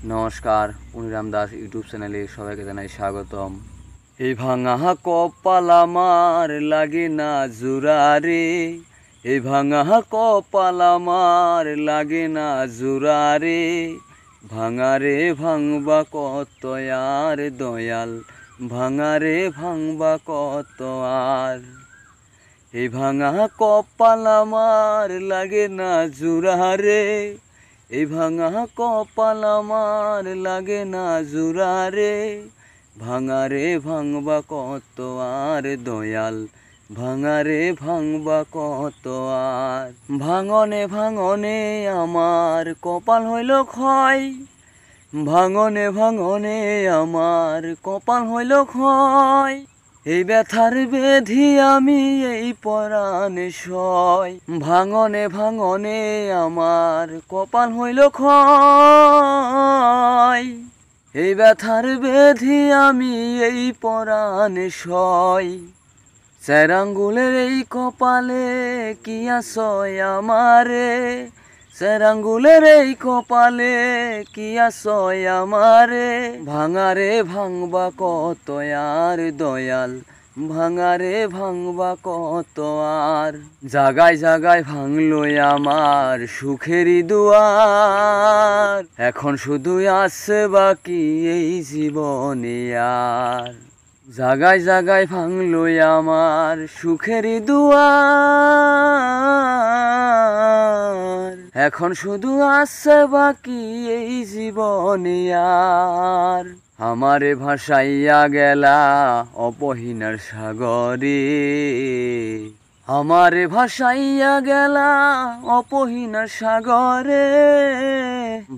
নমস্কার, পুনিরাম দাস ইউটিউব চ্যানেলে সবাইকে জানাই স্বাগতম। এই ভাঙা কপাল আমার লাগে না জোড়ারে, এই ভাঙা কপাল আমার লাগে না জোড়ারে, ভাঙারে ভাঙবা কত আর দয়াল, ভাঙারে ভাঙবা কত আর। এই ভাঙা কপাল আমার লাগে না জোড়ারে, এই ভাঙা কপাল আমার লাগে না জোড়ারে, ভাঙারে ভাঙবা কত আর দয়াল, ভাঙারে ভাঙবা কত আর। ভাঙনে ভাঙনে আমার কপাল হইল ক্ষয়, ভাঙনে ভাঙনে আমার কপাল হইল ক্ষয়, এই ব্যথার বেধি আমি এই পরাণে সয়। ভাঙনে ভাঙনে আমার কপাল হইল ক্ষয়, এই ব্যথার বেধি আমি এই পরাণে সয়। চার আঙ্গুলের এই কপালে কি আছয় আমারে, চার আঙ্গুলের এই কপালে কি আছয় আমারে, ভাঙারে ভাঙবা কত আর দয়াল, ভাঙারে ভাঙবা কত আর। জাগায় জাগায় ভাঙলো আমার সুখেরই দুয়ার, এখন শুধু আছে বাকি এই জীবনে আর। জাগায় জাগায় ভাঙলো আমার সুখেরই দুয়ার, এখন শুধু আছে বাকি এই জীবনে আর। আমারে ভাসাইয়া গেলা অপহীনার সাগরে, আমারে ভাসাইয়া গেলা অপহীনার সাগরে,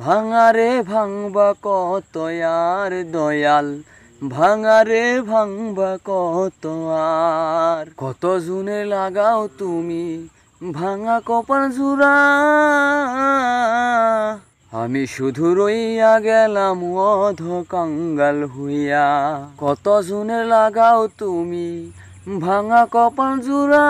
ভাঙারে ভাঙবা কত আর দয়াল, ভাঙারে ভাঙবা কত আর। কত জুনে লাগাও তুমি ভাঙা কপাল জোড়া, আমি শুধু রইয়া গেলাম অধ কাঙ্গাল হইয়া। কত জুনে লাগাও তুমি ভাঙা কপাল জোড়া,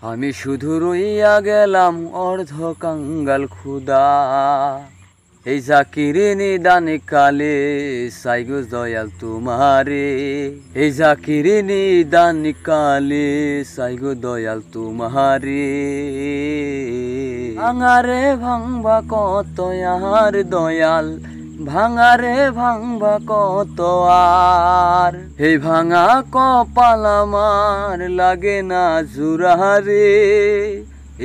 আমি শুধু রইয়া গেলাম অর্ধ কাঙ্গাল খুদা। এই জাকিরে নিদান কালে সাইগো দয়াল তোমারে, এই জাকিরে নিদান কালে সাইগো দয়াল তোমারে, ভাঙারে ভাঙবা কত আর দয়াল, ভাঙারে ভাঙবা কত আর। এই ভাঙা কপাল আমার লাগে না জোড়ারে,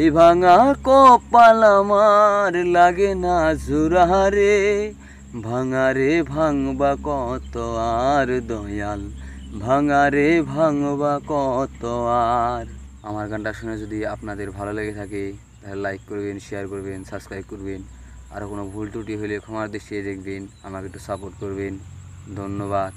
এই ভাঙা কপাল আমার লাগে না জোড়ারে, ভাঙারে ভাঙবা কত আর দয়াল, ভাঙারে ভাঙবা কত আর। আমার গানটা শুনে যদি আপনাদের ভালো লেগে থাকে তাহলে লাইক করবেন, শেয়ার করবেন, সাবস্ক্রাইব করবেন। আর কোনো ভুল ত্রুটি হলে ক্ষমার দৃষ্টিতে দেখবেন, আমাকে একটু সাপোর্ট করবেন। ধন্যবাদ।